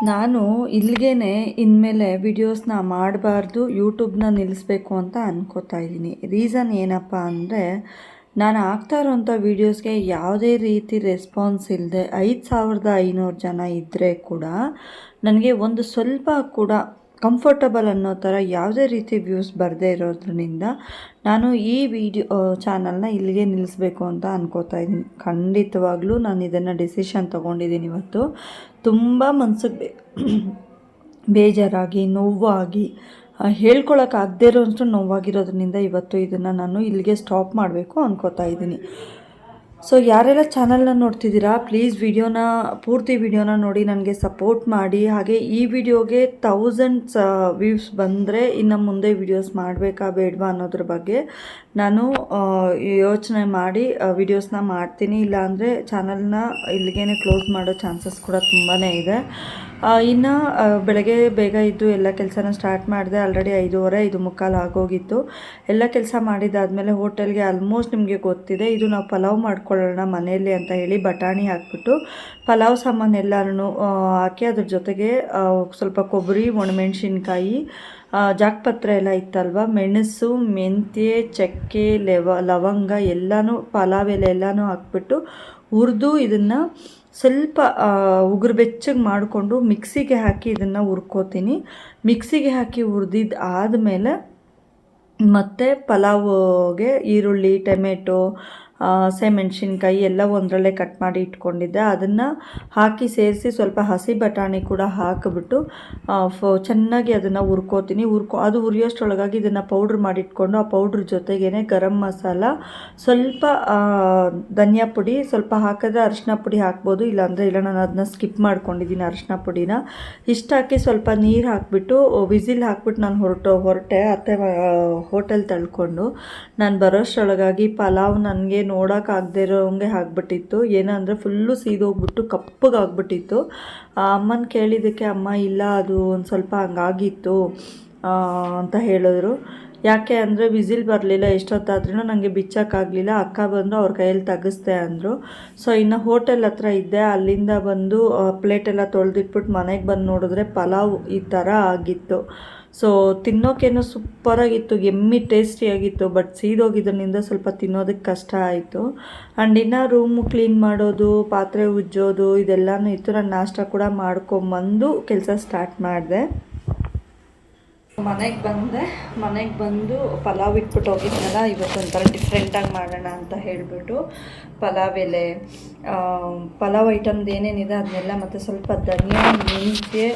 ನಾನು ಇಲ್ಲಿಗೇನೆ ಇನ್ಮೇಲೆ ವಿಡಿಯೋಸ್ನ ಮಾಡಬಾರ್ದು, ಯೂಟ್ಯೂಬ್ನ ನಿಲ್ಲಿಸ್ಬೇಕು ಅಂತ ಅನ್ಕೋತಾ ಇದ್ದೀನಿ. ರೀಸನ್ ಏನಪ್ಪ ಅಂದರೆ, ನಾನು ಆಗ್ತಾ ಇರೋಂಥ ವೀಡಿಯೋಸ್ಗೆ ಯಾವುದೇ ರೀತಿ ರೆಸ್ಪಾನ್ಸ್ ಇಲ್ಲದೆ 5500 ಜನ ಇದ್ದರೆ ಕೂಡ ನನಗೆ ಒಂದು ಸ್ವಲ್ಪ ಕೂಡ ಕಂಫರ್ಟಬಲ್ ಅನ್ನೋ ಥರ ಯಾವುದೇ ರೀತಿ ವ್ಯೂಸ್ ಬರದೇ ಇರೋದ್ರಿಂದ ನಾನು ಈ ಚಾನಲ್ನ ಇಲ್ಲಿಗೆ ನಿಲ್ಲಿಸ್ಬೇಕು ಅಂತ ಅನ್ಕೋತಾ ಇದ್ದೀನಿ. ಖಂಡಿತವಾಗ್ಲೂ ನಾನು ಇದನ್ನು ಡಿಸಿಷನ್ ತೊಗೊಂಡಿದ್ದೀನಿ. ಇವತ್ತು ತುಂಬ ಮನಸ್ಸಿಗೆ ಬೇಜಾರಾಗಿ ನೋವಾಗಿ ಹೇಳ್ಕೊಳಕ್ಕಾಗದೇ ಇರೋಷ್ಟು ನೋವಾಗಿರೋದ್ರಿಂದ ಇವತ್ತು ಇದನ್ನು ನಾನು ಇಲ್ಲಿಗೆ ಸ್ಟಾಪ್ ಮಾಡಬೇಕು ಅನ್ಕೋತಾ ಇದ್ದೀನಿ. ಸೊ ಯಾರೆಲ್ಲ ಚಾನಲ್ನ ನೋಡ್ತಿದ್ದೀರಾ, ಪ್ಲೀಸ್ ಪೂರ್ತಿ ವಿಡಿಯೋನ ನೋಡಿ ನನಗೆ ಸಪೋರ್ಟ್ ಮಾಡಿ. ಹಾಗೆ ಈ ವಿಡಿಯೋಗೆ 1000 ವ್ಯೂಸ್ ಬಂದರೆ ಇನ್ನು ಮುಂದೆ ವಿಡಿಯೋಸ್ ಮಾಡಬೇಕಾ ಬೇಡವಾ ಅನ್ನೋದ್ರ ಬಗ್ಗೆ ನಾನು ಯೋಚನೆ ಮಾಡಿ ವಿಡಿಯೋಸ್ನ ಮಾಡ್ತೀನಿ. ಇಲ್ಲಾಂದರೆ ಚಾನಲ್ನ ಇಲ್ಲಿಗೇ ಕ್ಲೋಸ್ ಮಾಡೋ ಚಾನ್ಸಸ್ ಕೂಡ ತುಂಬಾ ಇದೆ. ಇನ್ನು ಬೆಳಗ್ಗೆ ಬೇಗ ಇದ್ದು ಎಲ್ಲ ಕೆಲಸನ ಸ್ಟಾರ್ಟ್ ಮಾಡಿದೆ. ಆಲ್ರೆಡಿ 5:30 5:45 ಆಗೋಗಿತ್ತು. ಎಲ್ಲ ಕೆಲಸ ಮಾಡಿದ್ದಾದಮೇಲೆ ಹೋಟೆಲ್ಗೆ ಆಲ್ಮೋಸ್ಟ್ ನಿಮಗೆ ಗೊತ್ತಿದೆ, ಇದು ನಾವು ಪಲಾವ್ ಮಾಡ್ಕೊಳ್ಳೋಣ ಮನೆಯಲ್ಲಿ ಅಂತ ಹೇಳಿ ಬಟಾಣಿ ಹಾಕ್ಬಿಟ್ಟು ಪಲಾವ್ ಸಾಮಾನೆಲ್ಲನೂ ಹಾಕಿ ಅದ್ರ ಜೊತೆಗೆ ಸ್ವಲ್ಪ ಕೊಬ್ಬರಿ, ಒಣಮೆಣ್ಸಿನ್ಕಾಯಿ, ಜಾಕ್ಪತ್ರೆ ಎಲ್ಲ ಇತ್ತಲ್ವ, ಮೆಣಸು, ಮೆಂತ್ಯೆ, ಚಕ್ಕೆ, ಲವಂಗ ಎಲ್ಲನೂ ಪಲಾವ್ ಎಲೆ ಎಲ್ಲನೂ ಹಾಕ್ಬಿಟ್ಟು ಹುರಿದು ಇದನ್ನು ಸ್ವಲ್ಪ ಉಗುರು ಬೆಚ್ಚಗೆ ಮಾಡಿಕೊಂಡು ಮಿಕ್ಸಿಗೆ ಹಾಕಿ ಇದನ್ನು ಹುರ್ಕೋತೀನಿ. ಮಿಕ್ಸಿಗೆ ಹಾಕಿ ಹುರಿದಿದ್ದು ಆದಮೇಲೆ ಮತ್ತು ಪಲಾವ್ಗೆ ಈರುಳ್ಳಿ, ಟೊಮೆಟೊ, ಹಸಿಮೆಣ್ಸಿನ್ಕಾಯಿ ಎಲ್ಲ ಒಂದರಲ್ಲೇ ಕಟ್ ಮಾಡಿ ಇಟ್ಕೊಂಡಿದ್ದೆ. ಅದನ್ನು ಹಾಕಿ ಸೇರಿಸಿ ಸ್ವಲ್ಪ ಹಸಿ ಬಟಾಣಿ ಕೂಡ ಹಾಕಿಬಿಟ್ಟು ಚೆನ್ನಾಗಿ ಅದನ್ನು ಹುರ್ಕೋತೀನಿ. ಅದು ಹುರಿಯೋಷ್ಟರೊಳಗಾಗಿ ಇದನ್ನು ಪೌಡ್ರ್ ಮಾಡಿಟ್ಕೊಂಡು ಆ ಪೌಡ್ರ್ ಜೊತೆಗೇ ಗರಂ ಮಸಾಲ, ಸ್ವಲ್ಪ ಧನಿಯಾ ಪುಡಿ, ಸ್ವಲ್ಪ ಹಾಕಿದ್ರೆ ಅರಿಶಿನ ಪುಡಿ ಹಾಕ್ಬೋದು, ಇಲ್ಲಾಂದರೆ ಇಲ್ಲ ನಾನು ಅದನ್ನ ಸ್ಕಿಪ್ ಮಾಡ್ಕೊಂಡಿದ್ದೀನಿ ಅರಿಶಿನ ಪುಡಿನ. ಇಷ್ಟು ಹಾಕಿ ಸ್ವಲ್ಪ ನೀರು ಹಾಕಿಬಿಟ್ಟು ವಿಸಿಲ್ ಹಾಕ್ಬಿಟ್ಟು ನಾನು ಹೊರಟೆ ಅತ್ತೆ ಹೋಟೆಲ್ ತಳ್ಕೊಂಡು. ನಾನು ಬರೋಷ್ಟರೊಳಗಾಗಿ ಪಲಾವ್ ನನಗೆ ನೋಡೋಕ್ಕಾಗದೇ ಇರೋಂಗೆ ಆಗಿಬಿಟ್ಟಿತ್ತು. ಏನಂದರೆ ಫುಲ್ಲು ಸೀದೋಗ್ಬಿಟ್ಟು ಕಪ್ಪಗಾಗ್ಬಿಟ್ಟಿತ್ತು. ಅಮ್ಮನ ಕೇಳಿದ್ದಕ್ಕೆ ಅಮ್ಮ ಇಲ್ಲ ಅದು ಒಂದು ಸ್ವಲ್ಪ ಹಂಗಾಗಿತ್ತು ಅಂತ ಹೇಳಿದ್ರು. ಯಾಕೆ ಅಂದರೆ ವಿಸಿಲ್ ಬರಲಿಲ್ಲ, ಎಷ್ಟೊತ್ತಾದ್ರೂ ನನಗೆ ಬಿಚ್ಚೋಕ್ಕಾಗಲಿಲ್ಲ. ಅಕ್ಕ ಬಂದು ಅವ್ರ ಕೈಯಲ್ಲಿ ತೆಗಿಸ್ದೆ ಅಂದರು. ಸೊ ಇನ್ನು ಹೋಟೆಲ್ ಹತ್ರ ಇದ್ದೆ, ಅಲ್ಲಿಂದ ಬಂದು ಪ್ಲೇಟೆಲ್ಲ ತೊಳೆದಿಟ್ಬಿಟ್ಟು ಮನೆಗೆ ಬಂದು ನೋಡಿದ್ರೆ ಪಲಾವ್ ಈ ಥರ ಆಗಿತ್ತು. ಸೊ ತಿನ್ನೋಕೇನೋ ಸೂಪರಾಗಿತ್ತು, ಎಮ್ಮಿ ಟೇಸ್ಟಿಯಾಗಿತ್ತು. ಬಟ್ ಸೀದೋಗಿದ್ದರಿಂದ ಸ್ವಲ್ಪ ತಿನ್ನೋದಕ್ಕೆ ಕಷ್ಟ ಆಯಿತು. ಆ್ಯಂಡ್ ಇನ್ನು ರೂಮು ಕ್ಲೀನ್ ಮಾಡೋದು, ಪಾತ್ರೆ ಉಜ್ಜೋದು ಇದೆಲ್ಲನೂ ಇತ್ತು. ನಾನು ನಾಷ್ಟ ಕೂಡ ಮಾಡ್ಕೊಂಬಂದು ಕೆಲಸ ಸ್ಟಾರ್ಟ್ ಮಾಡಿದೆ. ಮನೆಗೆ ಬಂದು ಪಲಾವ್ ಇಟ್ಬಿಟ್ಟು ಹೋಗಿದ್ನಲ್ಲ, ಇವತ್ತೊಂಥರ ಡಿಫ್ರೆಂಟಾಗಿ ಮಾಡೋಣ ಅಂತ ಹೇಳಿಬಿಟ್ಟು ಪಲಾವ್ ಎಲೆ, ಪಲಾವ್ ಐಟಮ್ದು ಏನೇನಿದೆ ಅದನ್ನೆಲ್ಲ ಮತ್ತು ಸ್ವಲ್ಪ ಧನಿಯಾ, ಮೆಂತ್ಯೆ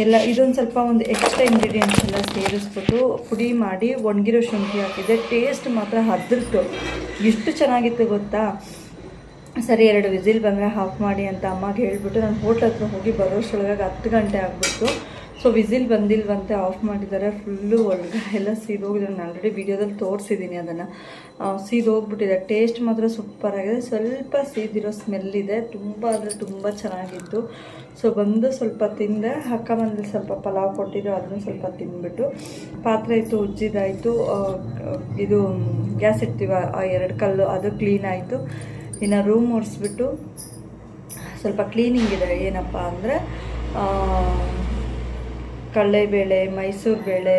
ಎಲ್ಲ ಇದೊಂದು ಸ್ವಲ್ಪ ಒಂದು ಎಕ್ಸ್ಟ್ರಾ ಇಂಗ್ರೀಡಿಯೆಂಟ್ಸ್ ಎಲ್ಲ ಸೇರಿಸ್ಬಿಟ್ಟು ಪುಡಿ ಮಾಡಿ ಒಣಗಿರೋ ಶುಂಠಿ ಹಾಕಿದ್ದೆ. ಟೇಸ್ಟ್ ಮಾತ್ರ ಹದ್ರಟ್ಟು ಎಷ್ಟು ಚೆನ್ನಾಗಿತ್ತು ಗೊತ್ತಾ. ಸರಿ 2 ವಿಸಿಲ್ ಬಂದರೆ ಆಫ್ ಮಾಡಿ ಅಂತ ಅಮ್ಮಗೆ ಹೇಳಿಬಿಟ್ಟು ನಾನು ಹೋಟ್ಲ್ ಹತ್ರ ಹೋಗಿ ಬರೋಷ್ಟರೊಳಗಾಗಿ 10 ಗಂಟೆ ಆಗಿಬಿಟ್ಟು. ಸೊ ವಿಸಿಲ್ ಬಂದಿಲ್ವಂತೆ, ಆಫ್ ಮಾಡಿದ್ದಾರೆ. ಫುಲ್ಲು ಒಳಗೆ ಎಲ್ಲ ಸೀದೋಗಿದೆ. ನಾನು ಆಲ್ರೆಡಿ ವೀಡಿಯೋದಲ್ಲಿ ತೋರಿಸಿದ್ದೀನಿ ಅದನ್ನು. ಸೀದೋಗ್ಬಿಟ್ಟಿದೆ. ಟೇಸ್ಟ್ ಮಾತ್ರ ಸೂಪರಾಗಿದೆ. ಸ್ವಲ್ಪ ಸೀದಿರೋ ಸ್ಮೆಲ್ಲಿದೆ, ತುಂಬ ಅಂದರೆ ತುಂಬ ಚೆನ್ನಾಗಿತ್ತು. ಸೊ ಬಂದು ಸ್ವಲ್ಪ ತಿಂದೆ. ಅಕ್ಕ ಬಂದು ಸ್ವಲ್ಪ ಪಲಾವ್ ಕೊಟ್ಟಿದ್ದು ಅದನ್ನು ಸ್ವಲ್ಪ ತಿಂದ್ಬಿಟ್ಟು ಪಾತ್ರೆ ಇತ್ತು ಉಜ್ಜಿದಾಯಿತು. ಇದು ಗ್ಯಾಸ್ ಇಡ್ತೀವ 2 ಕಲ್ಲು ಅದು ಕ್ಲೀನ್ ಆಯಿತು. ಇನ್ನು ರೂಮ್ ಒರೆಸ್ಬಿಟ್ಟು ಸ್ವಲ್ಪ ಕ್ಲೀನಿಂಗ್ ಇದೆ. ಏನಪ್ಪ ಅಂದರೆ ಕಡಲೆಬೇಳೆ, ಮೈಸೂರು ಬೇಳೆ,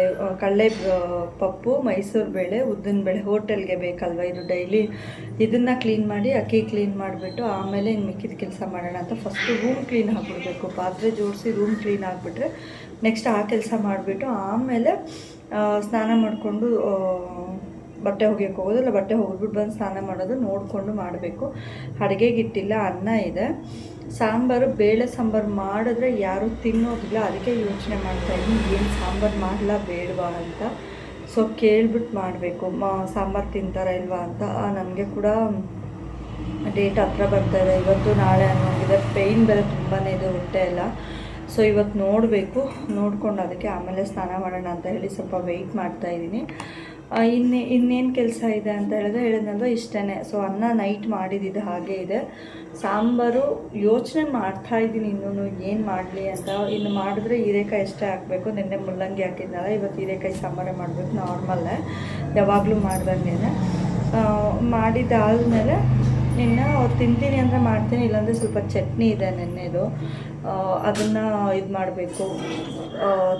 ಪಪ್ಪು, ಮೈಸೂರು ಬೇಳೆ, ಉದ್ದಿನಬೇಳೆ ಹೋಟೆಲ್ಗೆ ಬೇಕಲ್ವ ಇದು ಡೈಲಿ. ಇದನ್ನು ಕ್ಲೀನ್ ಮಾಡಿ ಅಕ್ಕಿ ಕ್ಲೀನ್ ಮಾಡಿಬಿಟ್ಟು ಆಮೇಲೆ ಇನ್ನು ಮಿಕ್ಕಿದ ಕೆಲಸ ಮಾಡೋಣ ಅಂತ ಫಸ್ಟು ರೂಮ್ ಕ್ಲೀನ್ ಆಗಿಬಿಡ್ಬೇಕು. ಪಾತ್ರೆ ಜೋಡಿಸಿ ರೂಮ್ ಕ್ಲೀನ್ ಆಗಿಬಿಟ್ರೆ ನೆಕ್ಸ್ಟ್ ಆ ಕೆಲಸ ಮಾಡಿಬಿಟ್ಟು ಆಮೇಲೆ ಸ್ನಾನ ಮಾಡಿಕೊಂಡು ಬಟ್ಟೆ ಒಗೆಯೋಕೆ ಹೋಗೋದಿಲ್ಲ, ಬಟ್ಟೆ ಒಗೆದ್ಬಿಟ್ಟು ಬಂದು ಸ್ನಾನ ಮಾಡೋದು ನೋಡಿಕೊಂಡು ಮಾಡಬೇಕು. ಅಡುಗೆಗಿಟ್ಟಿಲ್ಲ, ಅನ್ನ ಇದೆ. ಸಾಂಬಾರು, ಬೇಳೆ ಸಾಂಬಾರು ಮಾಡಿದ್ರೆ ಯಾರೂ ತಿನ್ನೋದಿಲ್ಲ, ಅದಕ್ಕೆ ಯೋಚನೆ ಮಾಡ್ತಾಯಿದ್ದೀನಿ ಏನು ಸಾಂಬಾರು ಮಾಡಲ ಬೇಡವಾ ಅಂತ. ಸೊ ಕೇಳ್ಬಿಟ್ಟು ಮಾಡಬೇಕು ಸಾಂಬಾರು ತಿಂತಾರ ಇಲ್ವಾ ಅಂತ. ನನಗೆ ಕೂಡ ಡೇಟ್ ಹತ್ರ ಬರ್ತಾಯಿದೆ, ಇವತ್ತು ನಾಳೆ ಅನ್ನೋಂಗಿದೆ. ಪೇಯ್ನ್ ಬೇರೆ ತುಂಬಾ ಇದೆ ಹೊಟ್ಟೆ ಎಲ್ಲ. ಸೊ ಇವತ್ತು ನೋಡಬೇಕು, ನೋಡ್ಕೊಂಡು ಅದಕ್ಕೆ ಆಮೇಲೆ ಸ್ನಾನ ಮಾಡೋಣ ಅಂತ ಹೇಳಿ ಸ್ವಲ್ಪ ವೆಯ್ಟ್ ಮಾಡ್ತಾಯಿದ್ದೀನಿ. ಇನ್ನೇನು ಕೆಲಸ ಇದೆ ಅಂತ ಹೇಳಿದ್ನಲ್ವ ಇಷ್ಟೇ. ಸೊ ಅನ್ನ ನೈಟ್ ಮಾಡಿದ್ದು ಹಾಗೇ ಇದೆ. ಸಾಂಬಾರು ಯೋಚನೆ ಮಾಡ್ತಾಯಿದ್ದೀನಿ ಇನ್ನೂ ಏನು ಮಾಡಲಿ ಅಂತ. ಇನ್ನು ಮಾಡಿದ್ರೆ ಹೀರೆಕಾಯಿ ಅಷ್ಟೇ ಹಾಕಬೇಕು. ನಿನ್ನೆ ಮುಲ್ಲಂಗಿ ಹಾಕಿದ್ನಲ್ಲ, ಇವತ್ತು ಹೀರೆಕಾಯಿ ಸಾಂಬಾರೇ ಮಾಡಬೇಕು. ನಾರ್ಮಲ್ಲೇ ಯಾವಾಗಲೂ ಮಾಡ್ದಂಗೆ ಮಾಡಿದ್ದಾದಮೇಲೆ ಇನ್ನು ಅವ್ರು ತಿಂತೀನಿ ಅಂದರೆ ಮಾಡ್ತೀನಿ, ಇಲ್ಲಾಂದರೆ ಸ್ವಲ್ಪ ಚಟ್ನಿ ಇದೆ ನೆನ್ನೆದು. ಅದನ್ನು ಇದು ಮಾಡಬೇಕು.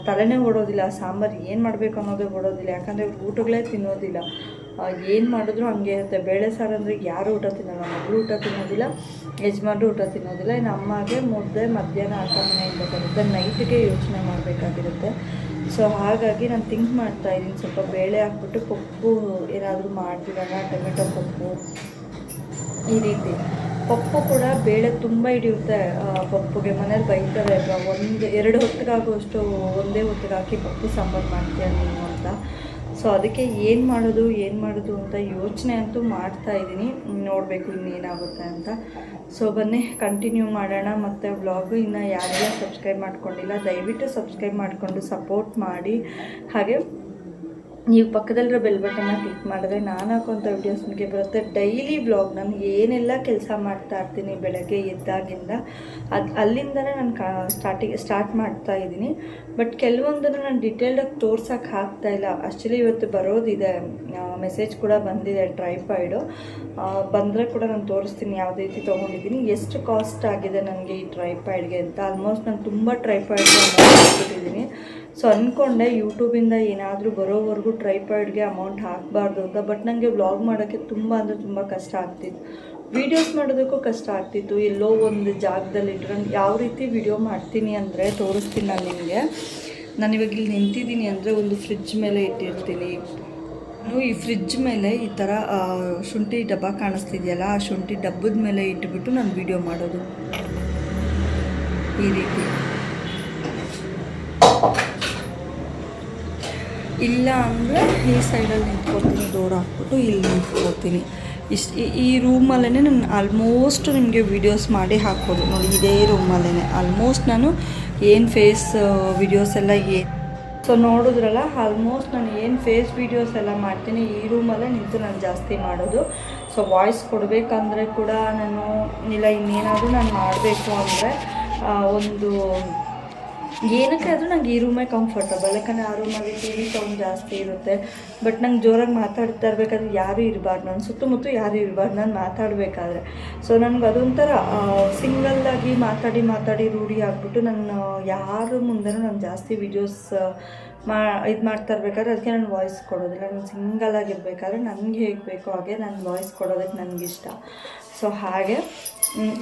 ತಲೆನೇ ಓಡೋದಿಲ್ಲ, ಸಾಂಬಾರು ಏನು ಮಾಡಬೇಕು ಅನ್ನೋದೇ ಓಡೋದಿಲ್ಲ. ಯಾಕಂದರೆ ಊಟಗಳೇ ತಿನ್ನೋದಿಲ್ಲ, ಏನು ಮಾಡಿದ್ರು ಹಂಗೆ ಇರುತ್ತೆ. ಬೇಳೆ ಸಾರು ಅಂದರೆ ಯಾರು ಊಟ ತಿನ್ನೋಲ್ಲ, ಮಗಳು ಊಟ ತಿನ್ನೋದಿಲ್ಲ, ಯಜಮಾನ್ರು ಊಟ ತಿನ್ನೋದಿಲ್ಲ. ಇನ್ನು ಅಮ್ಮಗೆ ಮುದ್ದೆ ಮಧ್ಯಾಹ್ನ ಮನೆಯಿಂದ ಬರುತ್ತೆ, ನೈಟಿಗೆ ಯೋಚನೆ ಮಾಡಬೇಕಾಗಿರುತ್ತೆ. ಸೊ ಹಾಗಾಗಿ ನಾನು ಥಿಂಕ್ ಮಾಡ್ತಾಯಿದ್ದೀನಿ, ಸ್ವಲ್ಪ ಬೇಳೆ ಹಾಕ್ಬಿಟ್ಟು ಪಪ್ಪು ಏನಾದರೂ ಮಾಡ್ಬಿಡೋಣ, ಟೊಮೆಟೊ ಪಪ್ಪು ಈ ರೀತಿ. ಪಪ್ಪು ಕೂಡ ಬೇಳೆ ತುಂಬ ಹಿಡಿಯುತ್ತೆ ಪಪ್ಪುಗೆ. ಮನೇಲಿ ಬೈತಾರೆ, 1-2 ಹೊತ್ತಿಗಾಗುವಷ್ಟು ಒಂದೇ ಹೊತ್ತಿಗೆ ಹಾಕಿ ಪಪ್ಪು ಸಾಂಬಾರು ಮಾಡ್ತೀಯ ನೀನು ಅಂತ. ಸೊ ಅದಕ್ಕೆ ಏನು ಮಾಡೋದು ಅಂತ ಯೋಚನೆ ಅಂತೂ ಮಾಡ್ತಾಯಿದ್ದೀನಿ. ನೋಡಬೇಕು ಇನ್ನೇನಾಗುತ್ತೆ ಅಂತ. ಸೊ ಬನ್ನಿ ಕಂಟಿನ್ಯೂ ಮಾಡೋಣ. ಮತ್ತು ವ್ಲಾಗು ಇನ್ನು ಯಾರೆಲ್ಲ ಸಬ್ಸ್ಕ್ರೈಬ್ ಮಾಡ್ಕೊಂಡಿಲ್ಲ ದಯವಿಟ್ಟು ಸಬ್ಸ್ಕ್ರೈಬ್ ಮಾಡಿಕೊಂಡು ಸಪೋರ್ಟ್ ಮಾಡಿ. ಹಾಗೆ ನೀವು ಪಕ್ಕದಲ್ಲಿರೋ ಬೆಲ್ ಬಟನ್ನ ಕ್ಲಿಕ್ ಮಾಡಿದ್ರೆ ನಾನು ಹಾಕೋಂಥ ವೀಡಿಯೋಸ್ ನಿಮಗೆ ಬರುತ್ತೆ. ಡೈಲಿ ವ್ಲಾಗ್ ನಾನು ಏನೆಲ್ಲ ಕೆಲಸ ಮಾಡ್ತಾ ಇರ್ತೀನಿ ಬೆಳಗ್ಗೆ ಎದ್ದಾಗಿಂದ ಅಲ್ಲಿಂದನೇ ನಾನು ಸ್ಟಾರ್ಟ್ ಮಾಡ್ತಾ ಇದ್ದೀನಿ. ಬಟ್ ಕೆಲವೊಂದನ್ನು ನಾನು ಡಿಟೇಲ್ಡಾಗಿ ತೋರ್ಸೋಕ್ಕೆ ಆಗ್ತಾಯಿಲ್ಲ. ಆ್ಯಕ್ಚುಲಿ ಇವತ್ತು ಬರೋದಿದೆ, ಮೆಸೇಜ್ ಕೂಡ ಬಂದಿದೆ ಟ್ರೈಪಾಯ್ಡು. ಬಂದರೆ ಕೂಡ ನಾನು ತೋರಿಸ್ತೀನಿ ಯಾವ ರೀತಿ ತೊಗೊಂಡಿದ್ದೀನಿ, ಎಷ್ಟು ಕಾಸ್ಟ್ ಆಗಿದೆ ನನಗೆ ಈ ಟ್ರೈಪಾಯ್ಡ್ಗೆ ಅಂತ. ಆಲ್ಮೋಸ್ಟ್ ನಾನು ತುಂಬ ಟ್ರೈಪಾಯ್ಡ್ಗೆ ಹಾಕ್ಬಿಟ್ಟಿದ್ದೀನಿ. ಸೊ ಅಂದ್ಕೊಂಡೆ ಯೂಟ್ಯೂಬಿಂದ ಏನಾದರೂ ಬರೋವರೆಗೂ ಟ್ರೈಪಾಯ್ಡ್ಗೆ ಅಮೌಂಟ್ ಹಾಕಬಾರ್ದು ಅಂತ. ಬಟ್ ನನಗೆ ವ್ಲಾಗ್ ಮಾಡೋಕ್ಕೆ ತುಂಬ ಅಂದರೆ ತುಂಬ ಕಷ್ಟ ಆಗ್ತಿತ್ತು, ವೀಡಿಯೋಸ್ ಮಾಡೋದಕ್ಕೂ ಕಷ್ಟ ಆಗ್ತಿತ್ತು. ಎಲ್ಲೋ ಒಂದು ಜಾಗದಲ್ಲಿ ಇಟ್ಕೊಂಡು ಯಾವ ರೀತಿ ವಿಡಿಯೋ ಮಾಡ್ತೀನಿ ಅಂದರೆ ತೋರಿಸ್ತೀನಿ ನಾನು ನಿಮಗೆ. ನಾನು ಇವಾಗ ಇಲ್ಲಿ ನಿಂತಿದ್ದೀನಿ ಅಂದರೆ ಒಂದು ಫ್ರಿಡ್ಜ್ ಮೇಲೆ ಇಟ್ಟಿರ್ತೀನಿ. ಈ ಫ್ರಿಡ್ಜ್ ಮೇಲೆ ಈ ಥರ ಶುಂಠಿ ಡಬ್ಬ ಕಾಣಿಸ್ತಿದೆಯಲ್ಲ, ಆ ಶುಂಠಿ ಡಬ್ಬದ ಮೇಲೆ ಇಟ್ಬಿಟ್ಟು ನಾನು ವಿಡಿಯೋ ಮಾಡೋದು ಈ ರೀತಿ. ಇಲ್ಲ ಅಂದರೆ ಈ ಸೈಡಲ್ಲಿ ನಿಂತ್ಕೊಳ್ತೀನಿ, ಡೋರ್ ಹಾಕ್ಬಿಟ್ಟು ಇಲ್ಲಿ ನಿಂತ್ಕೊಳ್ತೀನಿ. ಈ ರೂಮಲ್ಲೇ ನಾನು ಆಲ್ಮೋಸ್ಟ್ ನಿಮಗೆ ವೀಡಿಯೋಸ್ ಮಾಡಿ ಹಾಕೋದು ನೋಡಿ. ಇದೇ ರೂಮಲ್ಲೇ ಆಲ್ಮೋಸ್ಟ್ ನಾನು ಏನು ಫೇಸ್ ವೀಡಿಯೋಸ್ ಎಲ್ಲ ಸೊ ನೋಡಿದ್ರಲ್ಲ, ಆಲ್ಮೋಸ್ಟ್ ನಾನು ಏನು ಫೇಸ್ ವೀಡಿಯೋಸ್ ಎಲ್ಲ ಮಾಡ್ತೀನಿ ಈ ರೂಮಲ್ಲೇ ನಿಂತು ನಾನು ಜಾಸ್ತಿ ಮಾಡೋದು. ಸೊ ವಾಯ್ಸ್ ಕೊಡಬೇಕಂದ್ರೆ ಕೂಡ ನಾನು ಇಲ್ಲ ಇನ್ನೇನಾದರೂ ನಾನು ಮಾಡಬೇಕು ಅಂದರೆ ಒಂದು ಏನಕ್ಕೆ ಆದರೂ ನಂಗೆ ಈ ರೂಮೇ ಕಂಫರ್ಟಬಲ್. ಯಾಕಂದರೆ ಆ ರೂಮಲ್ಲಿ ಟಿ ವಿ ಸೌಂಡ್ ಜಾಸ್ತಿ ಇರುತ್ತೆ. ಬಟ್ ನಂಗೆ ಜೋರಾಗಿ ಮಾತಾಡ್ತಾ ಇರಬೇಕಾದ್ರೆ ಯಾರೂ ಇರಬಾರ್ದು, ನನ್ನ ಸುತ್ತಮುತ್ತ ಯಾರೂ ಇರಬಾರ್ದು ನಾನು ಮಾತಾಡಬೇಕಾದ್ರೆ. ಸೊ ನನಗೆ ಅದೊಂಥರ ಸಿಂಗಲ್ಲಾಗಿ ಮಾತಾಡಿ ರೂಢಿ ಆಗಿಬಿಟ್ಟು ನಾನು ಯಾರ ಮುಂದೆನೂ ನಾನು ಜಾಸ್ತಿ ವೀಡಿಯೋಸ್ ಇದು ಮಾಡ್ತಾ ಇರಬೇಕಾದ್ರೆ ಅದಕ್ಕೆ ನಾನು ವಾಯ್ಸ್ ಕೊಡೋದಿಲ್ಲ. ನಾನು ಸಿಂಗಲಾಗಿರ್ಬೇಕಾದ್ರೆ ನನಗೆ ಹೇಗೆ ಬೇಕೋ ಹಾಗೆ ನಾನು ವಾಯ್ಸ್ ಕೊಡೋದಕ್ಕೆ ನನಗಿಷ್ಟ. ಸೊ ಹಾಗೆ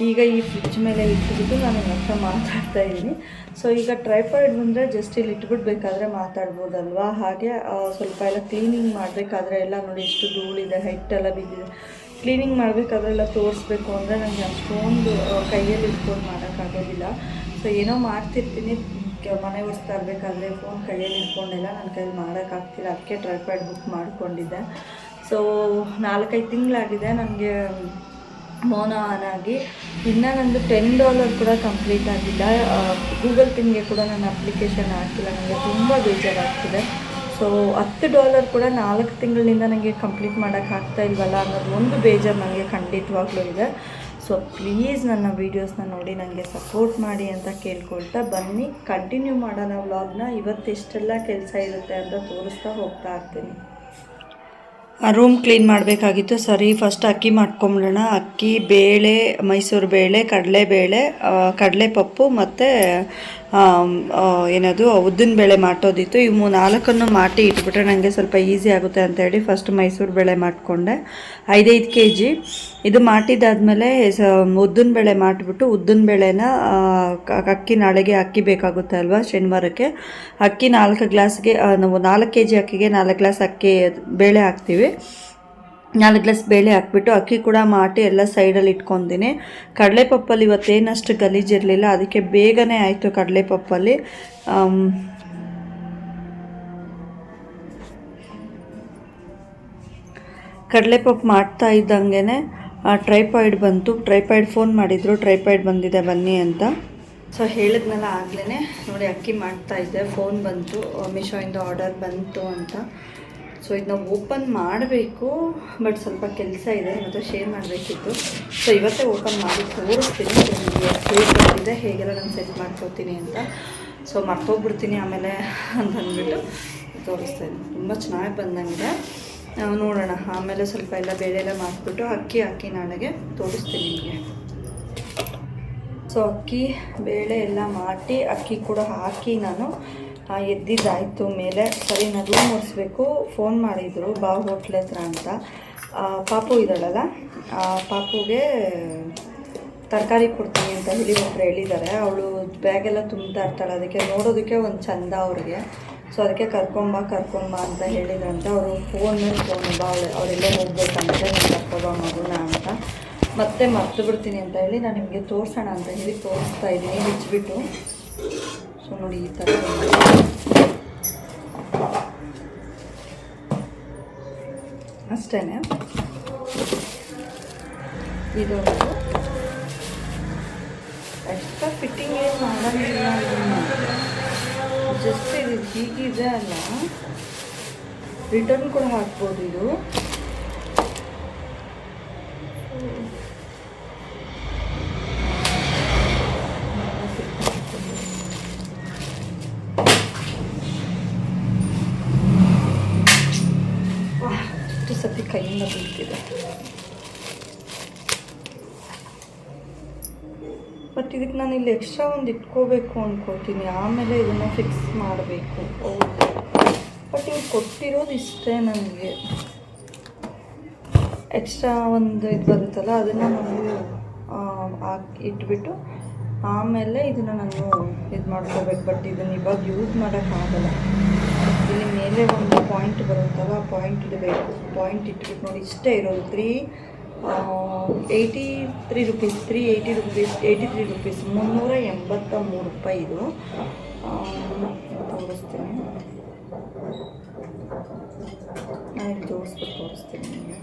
ಈಗ ಈ ಫ್ರಿಡ್ಜ್ ಮೇಲೆ ಇಟ್ಬಿಟ್ಟು ನಾನು ಹತ್ರ ಮಾತಾಡ್ತಾ ಇದ್ದೀನಿ. ಸೊ ಈಗ ಟ್ರೈಪಾಯ್ಡ್ ಬಂದರೆ ಜಸ್ಟ್ ಇಲ್ಲಿ ಇಟ್ಬಿಡ್ಬೇಕಾದ್ರೆ ಮಾತಾಡ್ಬೋದಲ್ವಾ. ಹಾಗೆ ಸ್ವಲ್ಪ ಎಲ್ಲ ಕ್ಲೀನಿಂಗ್ ಮಾಡಬೇಕಾದ್ರೆ ಎಲ್ಲ ನೋಡಿ ಎಷ್ಟು ಧೂಳಿದೆ, ಹೈಟೆಲ್ಲ ಬಿದ್ದಿದೆ. ಕ್ಲೀನಿಂಗ್ ಮಾಡಬೇಕಾದ್ರೆ ಎಲ್ಲ ತೋರಿಸ್ಬೇಕು ಅಂದರೆ ನನಗೆ ಅಷ್ಟೊಂದು ಕೈಯಲ್ಲಿ ಇಟ್ಕೊಂಡು ಮಾಡೋಕ್ಕಾಗೋದಿಲ್ಲ. ಸೊ ಏನೋ ಮಾಡ್ತಿರ್ತೀನಿ, ಮನೆ ಒರೆಸ್ತಾ ಇರಬೇಕಾದ್ರೆ ಫೋನ್ ಕೈಯಲ್ಲಿ ಇಟ್ಕೊಂಡೆಲ್ಲ ನನ್ನ ಕೈಯಲ್ಲಿ ಮಾಡೋಕ್ಕಾಗ್ತಿಲ್ಲ. ಅದಕ್ಕೆ ಟ್ರೈಪಾಯ್ಡ್ ಬುಕ್ ಮಾಡಿಕೊಂಡಿದ್ದೆ. ಸೊ 4-5 ತಿಂಗಳಾಗಿದೆ ನನಗೆ ಮೋನೋ ಆನ್ ಆಗಿ. ಇನ್ನೂ ನಂದು $10 ಕೂಡ ಕಂಪ್ಲೀಟ್ ಆಗಿಲ್ಲ. ಗೂಗಲ್ ಪಿನ್ಗೆ ಕೂಡ ನನ್ನ ಅಪ್ಲಿಕೇಶನ್ ಹಾಕಿಲ್ಲ. ನನಗೆ ತುಂಬ ಬೇಜಾರಾಗ್ತಿದೆ. ಸೊ $10 ಕೂಡ 4 ತಿಂಗಳಿಂದ ನನಗೆ ಕಂಪ್ಲೀಟ್ ಮಾಡೋಕ್ಕಾಗ್ತಾ ಇಲ್ವಲ್ಲ ಅನ್ನೋದು ಒಂದು ಬೇಜಾರು ನನಗೆ ಖಂಡಿತವಾಗ್ಲೂ ಇದೆ. ಸೊ ಪ್ಲೀಸ್ ನನ್ನ ವೀಡಿಯೋಸ್ನ ನೋಡಿ ನನಗೆ ಸಪೋರ್ಟ್ ಮಾಡಿ ಅಂತ ಕೇಳ್ಕೊಳ್ತಾ ಬನ್ನಿ ಕಂಟಿನ್ಯೂ ಮಾಡೋಣ ವ್ಲಾಗ್ನ. ಇವತ್ತೆಷ್ಟೆಲ್ಲ ಕೆಲಸ ಇರುತ್ತೆ ಅಂತ ತೋರಿಸ್ತಾ ಹೋಗ್ತಾ ಇರ್ತೀನಿ. ರೂಮ್ ಕ್ಲೀನ್ ಮಾಡಬೇಕಾಗಿತ್ತು. ಸರಿ ಫಸ್ಟ್ ಅಕ್ಕಿ ಮಾಡ್ಕೊಂಬಿಡೋಣ. ಅಕ್ಕಿ, ಬೇಳೆ, ಮೈಸೂರು ಬೇಳೆ, ಕಡಲೆಬೇಳೆ, ಕಡಲೆಪಪ್ಪು ಮತ್ತು ಏನದು ಉದ್ದಿನ ಬೇಳೆ ಮಾಡ್ತೋದಿತ್ತು. ಇವು 4 ಮಾಟಿ ಇಟ್ಬಿಟ್ರೆ ನನಗೆ ಸ್ವಲ್ಪ ಈಸಿ ಆಗುತ್ತೆ ಅಂತೇಳಿ ಫಸ್ಟ್ ಮೈಸೂರು ಬೇಳೆ ಮಾಡಿಕೊಂಡೆ. 5 kg ಇದು ಮಾಡಿದ್ದಾದಮೇಲೆ ಉದ್ದಿನ ಬೇಳೆ ಮಾಡಿಬಿಟ್ಟು ಉದ್ದಿನ ಬೇಳೆನ ಅಕ್ಕಿ ನಾಳೆಗೆ ಅಕ್ಕಿ ಬೇಕಾಗುತ್ತೆ ಅಲ್ವಾ ಶನಿವಾರಕ್ಕೆ. ಅಕ್ಕಿ 4 ಗ್ಲಾಸ್ಗೆ ನಾವು 4 kg ಅಕ್ಕಿಗೆ 4 ಗ್ಲಾಸ್ ಅಕ್ಕಿ ಬೇಳೆ ಹಾಕ್ತೀವಿ. 4 ಗ್ಲಾಸ್ ಬೇಳೆ ಹಾಕ್ಬಿಟ್ಟು ಅಕ್ಕಿ ಕೂಡ ಮಾಡಿ ಎಲ್ಲ ಸೈಡಲ್ಲಿ ಇಟ್ಕೊತೀನಿ. ಕಡಲೆಪಪ್ಪಲ್ಲಿ ಇವತ್ತೇನಷ್ಟು ಗಲೀಜಿರಲಿಲ್ಲ, ಅದಕ್ಕೆ ಬೇಗನೆ ಆಯಿತು ಕಡಲೆಪಪ್ಪಲ್ಲಿ. ಕಡಲೆಪಪ್ಪು ಮಾಡ್ತಾ ಇದ್ದಂಗೆ ಟ್ರೈಪಾಯ್ಡ್ ಬಂತು. ಟ್ರೈಪಾಯ್ಡ್ ಫೋನ್ ಮಾಡಿದರು, ಟ್ರೈಪಾಯ್ಡ್ ಬಂದಿದೆ ಬನ್ನಿ ಅಂತ. ಸೊ ಹೇಳಿದ್ನಲ್ಲ ಆಗಲೇ ನೋಡಿ ಅಕ್ಕಿ ಮಾಡ್ತಾಯಿದ್ದೆ, ಫೋನ್ ಬಂತು, ಮೀಶೋಯಿಂದ ಆರ್ಡರ್ ಬಂತು ಅಂತ. ಸೊ ಇದನ್ನ ಓಪನ್ ಮಾಡಬೇಕು, ಬಟ್ ಸ್ವಲ್ಪ ಕೆಲಸ ಇದೆ ಮತ್ತು ಶೇರ್ ಮಾಡಬೇಕಿತ್ತು. ಸೊ ಇವತ್ತೇ ಓಪನ್ ಮಾಡಿ ತೋರಿಸ್ತೀನಿ ಹೇಗೆ ಬಂದಿದೆ, ಹೇಗೆಲ್ಲ ನಾನು ಸೆಟ್ ಮಾಡ್ಕೋತೀನಿ ಅಂತ. ಸೊ ಮರ್ತೋಗ್ಬಿಡ್ತೀನಿ ಆಮೇಲೆ ಅಂತಂದ್ಬಿಟ್ಟು ತೋರಿಸ್ತೀನಿ. ತುಂಬ ಚೆನ್ನಾಗಿ ಬಂದಂಗಿದೆ, ನೋಡೋಣ. ಆಮೇಲೆ ಸ್ವಲ್ಪ ಎಲ್ಲ ಬೇಳೆ ಎಲ್ಲ ಮಾಡಿಬಿಟ್ಟು ಅಕ್ಕಿ ಹಾಕಿ ನಾಳೆಗೆ ತೋರಿಸ್ತೀನಿ ನಿಮಗೆ. ಸೊ ಅಕ್ಕಿ ಬೇಳೆ ಎಲ್ಲ ಮಾಡಿ ಅಕ್ಕಿ ಕೂಡ ಹಾಕಿ ನಾನು ಎದ್ದಿದ್ದಾಯಿತು ಮೇಲೆ. ಸರಿ ನಾನು ರೂಮ್ ಒರೆಸ್ಬೇಕು. ಫೋನ್ ಮಾಡಿದರು ಬಾ ಹೋಟ್ಲ್ ಹತ್ರ ಅಂತ. ಪಾಪು ಇದ್ದಾಳಲ್ಲ, ಪಾಪುಗೆ ತರಕಾರಿ ಕೊಡ್ತೀನಿ ಅಂತ ಹೇಳಿ ಒಬ್ಬರು ಹೇಳಿದ್ದಾರೆ. ಅವಳು ಬ್ಯಾಗೆಲ್ಲ ತುಂಬ್ತಾ ಇರ್ತಾಳೆ, ಅದಕ್ಕೆ ನೋಡೋದಕ್ಕೆ ಒಂದು ಚಂದ ಅವ್ರಿಗೆ. ಸೊ ಅದಕ್ಕೆ ಕರ್ಕೊಂಬ ಅಂತ ಹೇಳಿದ್ರಂತೆ. ಅವರು ಫೋನ್ ಮೇಲೆ ಫೋನ್ ಬಾ ಅವರೆಲ್ಲೇ ಹೋಗ್ಬೇಕಂತೆ, ನಾನು ಕರ್ಕೊಬಾ ಮಗುನ ಅಂತ. ಮತ್ತೆ ಮರ್ತು ಬಿಡ್ತೀನಿ ಅಂತ ಹೇಳಿ ನಾನು ನಿಮಗೆ ತೋರಿಸೋಣ ಅಂತ ಹೇಳಿ ತೋರಿಸ್ತಾ ಇದ್ದೀನಿ ಬಿಚ್ಚಿಬಿಟ್ಟು. ಸೊ ನೋಡಿ ಈ ಥರ ಅಷ್ಟೇ. ಇದೊಂದು ಎಕ್ಸ್ಟ್ರಾ ಫಿಟ್ಟಿಂಗ್ ಏನು ಮಾಡೋಂಗಿಲ್ಲ, ಜಸ್ಟ್ ಇದು ಹೀಗಿದೆ ಅಲ್ಲ, ರಿಟರ್ನ್ ಕೂಡ ಹಾಕ್ಬೋದು. ಇದು ಎಷ್ಟು ಸತಿ ಕೈಯಿಂದ ಬೀಳ್ತಿದೆ. ಬಟ್ ಇದಕ್ಕೆ ನಾನು ಇಲ್ಲಿ ಎಕ್ಸ್ಟ್ರಾ ಒಂದು ಇಟ್ಕೋಬೇಕು ಅಂದ್ಕೋತೀನಿ, ಆಮೇಲೆ ಇದನ್ನು ಫಿಕ್ಸ್ ಮಾಡಬೇಕು. ಬಟ್ ಇವ್ರು ಕೊಟ್ಟಿರೋದು ಇಷ್ಟೇ ನನಗೆ. ಎಕ್ಸ್ಟ್ರಾ ಒಂದು ಇದು ಬರುತ್ತಲ್ಲ, ಅದನ್ನು ನಾವು ಹಾಕಿ ಇಟ್ಬಿಟ್ಟು ಆಮೇಲೆ ಇದನ್ನು ನಾನು ಇದು ಮಾಡ್ಕೋಬೇಕು. ಬಟ್ ಇದನ್ನು ಇವಾಗ ಯೂಸ್ ಮಾಡೋಕ್ಕಾಗಲ್ಲ. ಇಲ್ಲಿ ಮೇಲೆ ಒಂದು ಪಾಯಿಂಟ್ ಬರುತ್ತಲ್ಲ, ಆ ಪಾಯಿಂಟ್ ಇಡಬೇಕು. ಪಾಯಿಂಟ್ ಇಟ್ಬಿಟ್ಟು ನೋಡಿ ಇಷ್ಟೇ ಇರೋದು 383 ರುಪೀಸ್ 383 ರುಪೀಸ್ 383 ರೂಪಾಯಿ. ಇದು ತೋರಿಸ್ತೀನಿ, ನಾನು ಇಲ್ಲಿ ಜೋಡಿಸ್ಬಿಟ್ಟು ತೋರಿಸ್ತೀನಿ ನಿಮಗೆ.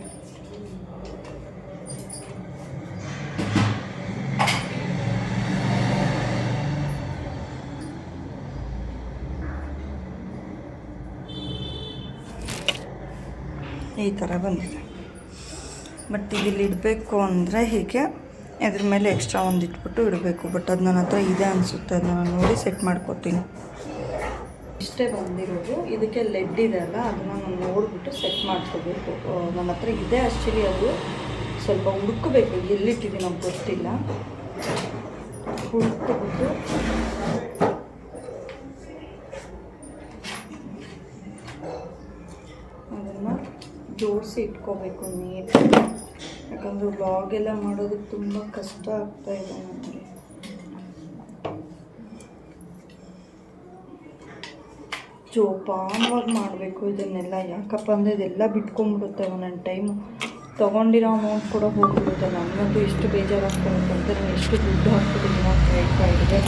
ಈ ಥರ ಬಂದಿದೆ. ಬಟ್ ಇಲ್ಲಿ ಇಡಬೇಕು ಅಂದರೆ ಹೀಗೆ ಇದ್ರ ಮೇಲೆ ಎಕ್ಸ್ಟ್ರಾ ಒಂದು ಇಟ್ಬಿಟ್ಟು ಇಡಬೇಕು. ಬಟ್ ಅದು ನನ್ನ ಹತ್ರ ಇದೆ ಅನಿಸುತ್ತೆ, ಅದನ್ನ ನಾನು ನೋಡಿ ಸೆಟ್ ಮಾಡ್ಕೋತೀನಿ. ಇಷ್ಟೇ ಬಂದಿರೋದು. ಇದಕ್ಕೆ ಲೆಡ್ ಇದೆ ಅಲ್ಲ, ಅದನ್ನು ನಾನು ನೋಡಿಬಿಟ್ಟು ಸೆಟ್ ಮಾಡ್ಕೋಬೇಕು. ನನ್ನ ಹತ್ರ ಇದೆ ಆ್ಯಕ್ಚುಲಿ, ಅದು ಸ್ವಲ್ಪ ಹುಡುಕಬೇಕು, ಎಲ್ಲಿಟ್ಟಿದ್ದೀನಿ ನಮ್ಗೆ ಗೊತ್ತಿಲ್ಲ. ಹುಡುಕ್ಬಿಟ್ಟು ಅದನ್ನು ಜೋಡಿಸಿ ಇಟ್ಕೋಬೇಕು ನೀಟಾಗಿ. ಯಾಕಂದರೆ ವ್ಲಾಗೆಲ್ಲ ಮಾಡೋದಕ್ಕೆ ತುಂಬ ಕಷ್ಟ ಆಗ್ತಾಯಿದೆ ನನಗೆ. ಜೋಪಾನವಾಗಿ ಮಾಡಬೇಕು ಇದನ್ನೆಲ್ಲ. ಯಾಕಪ್ಪ ಅಂದರೆ ಇದೆಲ್ಲ ಬಿಟ್ಕೊಂಡ್ಬಿಡುತ್ತೆ ಒಂದೊಂದು ಟೈಮು. ತೊಗೊಂಡಿರೋ ಅಮೌಂಟ್ ಕೂಡ ಹೋಗ್ಬಿಡುತ್ತೆ. ನನಗಂತೂ ಎಷ್ಟು ಬೇಜಾರಾಗ್ತಾಯಿರುತ್ತೆ ಅಂತ, ನಾನು ಎಷ್ಟು ದುಡ್ಡು ಹಾಕ್ಬಿಟ್ಟಿದ್ದೀನಿ ಕ್ರೆಡಿಟ್ ಕಾರ್ಡ್ಗೆ.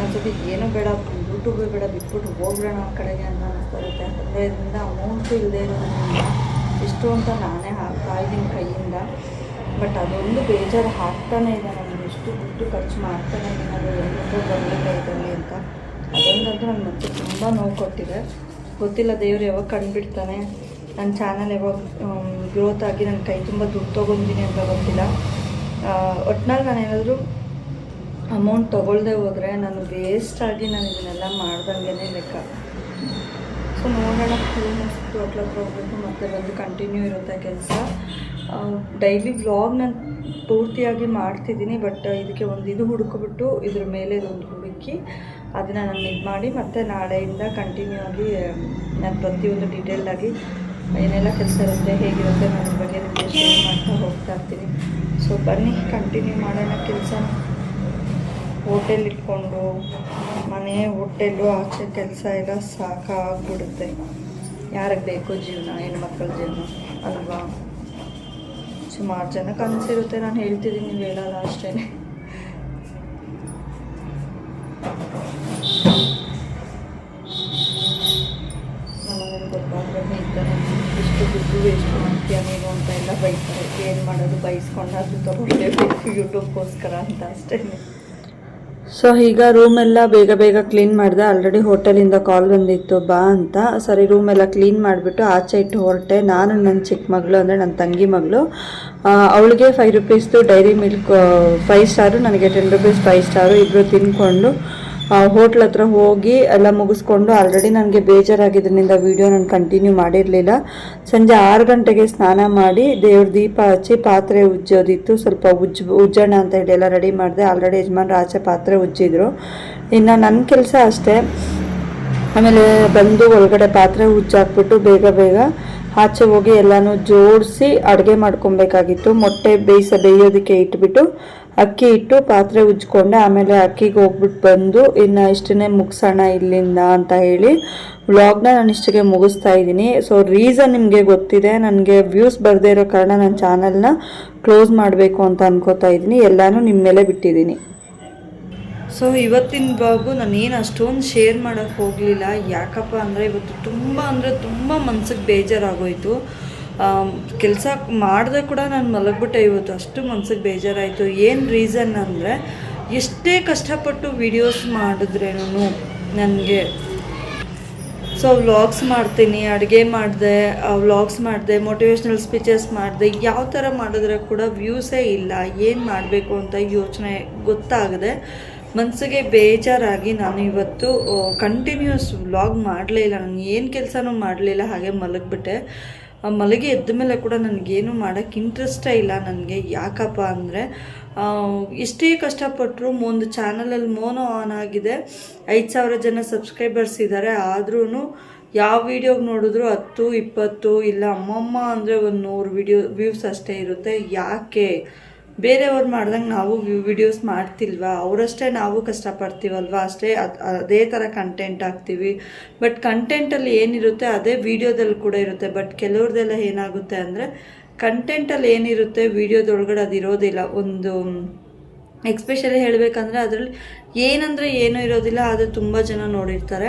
ಒಂದ್ಸತಿ ಏನೂ ಬೇಡ, ಯೂಟ್ಯೂಬೇ ಬೇಡ, ಬಿಟ್ಬಿಟ್ಟು ಹೋಗ್ಬಿಡೋಣ ಆ ಕಡೆಗೆ ಅಂತ ಅನ್ನಿಸ್ತಾ ಇರುತ್ತೆ. ಯಾಕಂದರೆ ಇದರಿಂದ ಅಮೌಂಟು ಇಲ್ಲದೆ ಇರೋದ್ರಿಂದ ಎಷ್ಟು ಅಂತ ನಾನೇ ಹಾಕ್ತಾಯಿದ್ದೀನಿ ಕೈಯಿಂದ. ಬಟ್ ಅದೊಂದು ಬೇಜಾರು ಹಾಕ್ತಾನೇ ಇದೆ ನನಗೆ. ಎಷ್ಟು ದುಡ್ಡು ಖರ್ಚು ಮಾಡ್ತಾನೆ ಇದ್ದೀನಿ, ಅದು ಎಲ್ಲರೂ ಬರಲಿಲ್ಲ ಇದರಲ್ಲಿ ಅಂತ. ಅದೊಂದಂತೂ ನನ್ನ ಮತ್ತೆ ತುಂಬ ನೋವು ಕೊಟ್ಟಿದೆ. ಗೊತ್ತಿಲ್ಲ ದೇವರು ಯಾವಾಗ ಕಂಡುಬಿಡ್ತಾನೆ, ನನ್ನ ಚಾನಲ್ ಯಾವಾಗ ಗ್ರೋತ್ ಆಗಿ ನನ್ನ ಕೈ ತುಂಬ ದುಡ್ಡು ತೊಗೊಂಡಿನಿ ಅಂತ ಗೊತ್ತಿಲ್ಲ. ಒಟ್ನಲ್ಲಿ ನಾನು ಏನಾದರೂ ಅಮೌಂಟ್ ತೊಗೊಳ್ದೆ ಹೋದರೆ ನಾನು ವೇಸ್ಟಾಗಿ ನಾನು ಇದನ್ನೆಲ್ಲ ಮಾಡ್ದಂಗೆ ಲೆಕ್ಕ. ಸೊ ನೋಡೋಣ, ಮಸ್ತು ಹೋಟ್ಲ ಹತ್ರ ಹೋಗ್ಬೇಕು, ಮತ್ತೆ ಬಂದು ಕಂಟಿನ್ಯೂ ಇರುತ್ತೆ ಕೆಲಸ. ಡೈಲಿ ವ್ಲಾಗ್ ನಾನು ಪೂರ್ತಿಯಾಗಿ ಮಾಡ್ತಿದ್ದೀನಿ. ಬಟ್ ಇದಕ್ಕೆ ಒಂದು ಇದು ಹುಡುಕಿಬಿಟ್ಟು ಇದ್ರ ಮೇಲೆ ಇದೊಂದು ಹುಡುಕಿ ಅದನ್ನು ನಾನು ಇದು ಮಾಡಿ ಮತ್ತೆ ನಾಳೆಯಿಂದ ಕಂಟಿನ್ಯೂ ಆಗಿ ನಾನು ಪ್ರತಿಯೊಂದು ಡೀಟೇಲ್ಡಾಗಿ ಏನೆಲ್ಲ ಕೆಲಸ ಇರುತ್ತೆ, ಹೇಗಿರುತ್ತೆ, ನನ್ನ ಬಗ್ಗೆ ನಿಮಗೆ ಶೇರ್ ಮಾಡ್ತಾ ಹೋಗ್ತಾ ಇರ್ತೀನಿ. ಸೊ ಬನ್ನಿ ಕಂಟಿನ್ಯೂ ಮಾಡೋಣ ಕೆಲಸ. ಹೋಟೆಲ್ ಇಟ್ಕೊಂಡು ಮನೆ, ಹೋಟೆಲ್ಲು, ಆಚೆ ಕೆಲಸ ಎಲ್ಲ ಸಾಕಾಗ್ಬಿಡುತ್ತೆ. ಯಾರಿಗೆ ಬೇಕೋ ಜೀವನ, ಹೆಣ್ಮಕ್ಳ ಜೀವನ ಅಲ್ವಾ? ಸುಮಾರು ಜನಕ್ಕೆ ಅನಿಸಿರುತ್ತೆ, ನಾನು ಹೇಳ್ತಿದ್ದೀನಿ, ನೀವು ಹೇಳಲ್ಲ ಅಷ್ಟೇ. ನಮಗೇನು ಗೊತ್ತಾದ್ರೆ ಇದ್ದಾರೆ, ಇಷ್ಟು ದುಡ್ಡು ವೇಸ್ಟ್ ಮಾಡ್ತೀಯ ನೀನು ಅಂತ ಎಲ್ಲ ಬೈತಾರೆ. ಏನು ಮಾಡೋದು, ಬೈಸ್ಕೊಂಡಾದ್ರೂ ತೊಗೊಳ್ಳೇಬೇಕು ಯೂಟ್ಯೂಬ್ಗೋಸ್ಕರ ಅಂತ ಅಷ್ಟೇ. ಸೊ ಈಗ ರೂಮೆಲ್ಲ ಬೇಗ ಬೇಗ ಕ್ಲೀನ್ ಮಾಡಿದೆ. ಆಲ್ರೆಡಿ ಹೋಟೆಲಿಂದ ಕಾಲ್ ಬಂದಿತ್ತು ಬಾ ಅಂತ. ಸರಿ ರೂಮೆಲ್ಲ ಕ್ಲೀನ್ ಮಾಡಿಬಿಟ್ಟು ಆಚೆ ಇಟ್ಟು ಹೊರಟೆ. ನಾನು ನನ್ನ ಚಿಕ್ಕ ಮಗಳು ಅಂದರೆ ನನ್ನ ತಂಗಿ ಮಗಳು, ಅವಳಿಗೆ 5 ರೂಪೀಸ್ದು ಡೈರಿ ಮಿಲ್ಕ್ 5 ಸ್ಟಾರು, ನನಗೆ 10 ರೂಪೀಸ್ 5 ಸ್ಟಾರು. ಇಬ್ಬರು ತಿಂದ್ಕೊಂಡು ಹೋಟ್ಲ್ ಹತ್ರ ಹೋಗಿ ಎಲ್ಲ ಮುಗಿಸ್ಕೊಂಡು ಆಲ್ರೆಡಿ ನನಗೆ ಬೇಜಾರಾಗಿದ್ದರಿಂದ ವೀಡಿಯೋ ನಾನು ಕಂಟಿನ್ಯೂ ಮಾಡಿರಲಿಲ್ಲ. ಸಂಜೆ 6 ಗಂಟೆಗೆ ಸ್ನಾನ ಮಾಡಿ ದೇವ್ರ ದೀಪ ಹಚ್ಚಿ ಪಾತ್ರೆ ಉಜ್ಜೋದಿತ್ತು, ಸ್ವಲ್ಪ ಉಜ್ಜೋಣ ಅಂತ ಹೇಳಿ ಎಲ್ಲ ರೆಡಿ ಮಾಡಿದೆ. ಆಲ್ರೆಡಿ ಯಜಮಾನ್ರು ಆಚೆ ಪಾತ್ರೆ ಉಜ್ಜಿದ್ರು. ಇನ್ನು ನನ್ನ ಕೆಲಸ ಅಷ್ಟೇ. ಆಮೇಲೆ ಬಂದು ಒಳಗಡೆ ಪಾತ್ರೆ ಉಜ್ಜಾಕ್ಬಿಟ್ಟು ಬೇಗ ಆಚೆ ಹೋಗಿ ಎಲ್ಲನೂ ಜೋಡಿಸಿ ಅಡುಗೆ ಮಾಡ್ಕೊಬೇಕಾಗಿತ್ತು. ಮೊಟ್ಟೆ ಬೇಯೋದಕ್ಕೆ ಇಟ್ಬಿಟ್ಟು ಅಕ್ಕಿ ಇಟ್ಟು ಪಾತ್ರೆ ಉಜ್ಕೊಂಡೆ. ಆಮೇಲೆ ಅಕ್ಕಿಗೆ ಹೋಗ್ಬಿಟ್ಟು ಬಂದು ಇನ್ನು ಇಷ್ಟನ್ನೇ ಮುಗಿಸೋಣ ಇಲ್ಲಿಂದ ಅಂತ ಹೇಳಿ ವ್ಲಾಗ್ನ ನಾನು ಇಷ್ಟಿಗೆ ಮುಗಿಸ್ತಾ ಇದ್ದೀನಿ. ಸೊ ರೀಸನ್ ನಿಮಗೆ ಗೊತ್ತಿದೆ, ನನಗೆ ವ್ಯೂಸ್ ಬರದೇ ಇರೋ ಕಾರಣ ನನ್ನ ಚಾನಲ್ನ ಕ್ಲೋಸ್ ಮಾಡಬೇಕು ಅಂತ ಅನ್ಕೋತಾ ಇದ್ದೀನಿ. ಎಲ್ಲನೂ ನಿಮ್ಮ ಮೇಲೆ ಬಿಟ್ಟಿದ್ದೀನಿ. ಸೊ ಇವತ್ತಿನ ಬ್ಲಾಗು ನಾನೇನು ಅಷ್ಟೊಂದು ಶೇರ್ ಮಾಡೋಕ್ಕೆ ಹೋಗಲಿಲ್ಲ. ಯಾಕಪ್ಪ ಅಂದರೆ ಇವತ್ತು ತುಂಬ ಮನ್ಸಿಗೆ ಬೇಜಾರಾಗೋಯಿತು. ಕೆಲಸ ಮಾಡಿದೆ ಕೂಡ ನಾನು ಮಲಗಿಬಿಟ್ಟೆ ಇವತ್ತು, ಅಷ್ಟು ಮನ್ಸಿಗೆ ಬೇಜಾರಾಯಿತು. ಏನು ರೀಸನ್ ಅಂದರೆ ಎಷ್ಟೇ ಕಷ್ಟಪಟ್ಟು ವಿಡಿಯೋಸ್ ಮಾಡಿದ್ರೇನು ನನಗೆ ವ್ಲಾಗ್ಸ್ ಮಾಡ್ತೀನಿ, ಅಡುಗೆ ಮಾಡಿದೆ, ಮೋಟಿವೇಶ್ನಲ್ ಸ್ಪೀಚಸ್ ಮಾಡಿದೆ, ಯಾವ ಥರ ಮಾಡಿದ್ರೆ ಕೂಡ ವ್ಯೂಸೇ ಇಲ್ಲ. ಏನು ಮಾಡಬೇಕು ಅಂತ ಯೋಚನೆ ಗೊತ್ತಾಗದೆ ಮನಸ್ಸಿಗೆ ಬೇಜಾರಾಗಿ ನಾನು ಇವತ್ತು ಕಂಟಿನ್ಯೂಸ್ ವ್ಲಾಗ್ ಮಾಡಲೇ ಇಲ್ಲ. ನಾನು ಏನು ಕೆಲಸನೂ ಮಾಡಲಿಲ್ಲ, ಹಾಗೆ ಮಲಗಿಬಿಟ್ಟೆ. ಮಲಗಿ ಎದ್ದ ಮೇಲೆ ಕೂಡ ನನಗೇನು ಮಾಡೋಕ್ಕೆ ಇಂಟ್ರೆಸ್ಟೇ ಇಲ್ಲ ನನಗೆ. ಯಾಕಪ್ಪ ಅಂದರೆ ಎಷ್ಟೇ ಕಷ್ಟಪಟ್ಟರು ಒಂದು ಚಾನಲಲ್ಲಿ ಮೋನೋ ಆನ್ ಆಗಿದೆ, 5,000 ಜನ ಸಬ್ಸ್ಕ್ರೈಬರ್ಸ್ ಇದ್ದಾರೆ. ಆದ್ರೂ ಯಾವ ವೀಡಿಯೋಗೆ ನೋಡಿದ್ರು 10, 20 ಇಲ್ಲ ಅಮ್ಮಮ್ಮ ಅಂದರೆ ಒಂದು 100 ವ್ಯೂಸ್ ಅಷ್ಟೇ ಇರುತ್ತೆ. ಯಾಕೆ ಬೇರೆಯವ್ರು ಮಾಡ್ದಂಗೆ ನಾವು ವಿಡಿಯೋಸ್ ಮಾಡ್ತಿಲ್ವಾ? ಅವರಷ್ಟೇ ನಾವು ಕಷ್ಟಪಡ್ತೀವಲ್ವ, ಅಷ್ಟೇ ಅದೇ ಥರ ಕಂಟೆಂಟ್ ಹಾಕ್ತೀವಿ. ಬಟ್ ಕಂಟೆಂಟಲ್ಲಿ ಏನಿರುತ್ತೆ ಅದೇ ವೀಡಿಯೋದಲ್ಲಿ ಕೂಡ ಇರುತ್ತೆ. ಬಟ್ ಕೆಲವ್ರದ್ದೆಲ್ಲ ಏನಾಗುತ್ತೆ ಅಂದರೆ ಕಂಟೆಂಟಲ್ಲಿ ಏನಿರುತ್ತೆ ವೀಡಿಯೋದೊಳಗಡೆ ಅದು ಇರೋದಿಲ್ಲ. ಒಂದು ಎಕ್ಸ್ಪೆಷಲಿ ಹೇಳಬೇಕಂದ್ರೆ ಅದರಲ್ಲಿ ಏನೂ ಇರೋದಿಲ್ಲ, ಆದರೆ ತುಂಬ ಜನ ನೋಡಿರ್ತಾರೆ.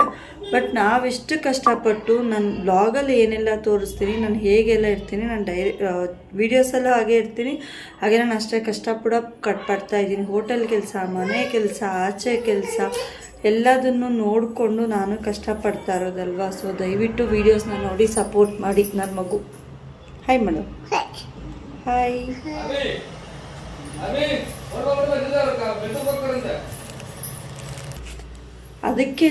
ಬಟ್ ನಾವೆಷ್ಟು ಕಷ್ಟಪಟ್ಟು ನನ್ನ ಬ್ಲಾಗಲ್ಲಿ ಏನೆಲ್ಲ ತೋರಿಸ್ತೀನಿ, ನಾನು ಹೇಗೆಲ್ಲ ಇರ್ತೀನಿ, ನಾನು ವೀಡಿಯೋಸೆಲ್ಲ ಹಾಗೆ ಇರ್ತೀನಿ. ಹಾಗೆ ನಾನು ಅಷ್ಟೇ ಪಡ್ತಾ ಇದ್ದೀನಿ. ಹೋಟೆಲ್ ಕೆಲಸ, ಮನೆ ಕೆಲಸ, ಆಚೆ ಕೆಲಸ ಎಲ್ಲದನ್ನು ನೋಡಿಕೊಂಡು ನಾನು ಕಷ್ಟಪಡ್ತಾ ಇರೋದಲ್ವ. ಸೊ ದಯವಿಟ್ಟು ವೀಡಿಯೋಸ್ನ ನೋಡಿ ಸಪೋರ್ಟ್ ಮಾಡಿ. ನನ್ನ ಮಗು ಹಾಯ್ ಮೇಡಮ್, ಹಾಯ್. ಅದಕ್ಕೇ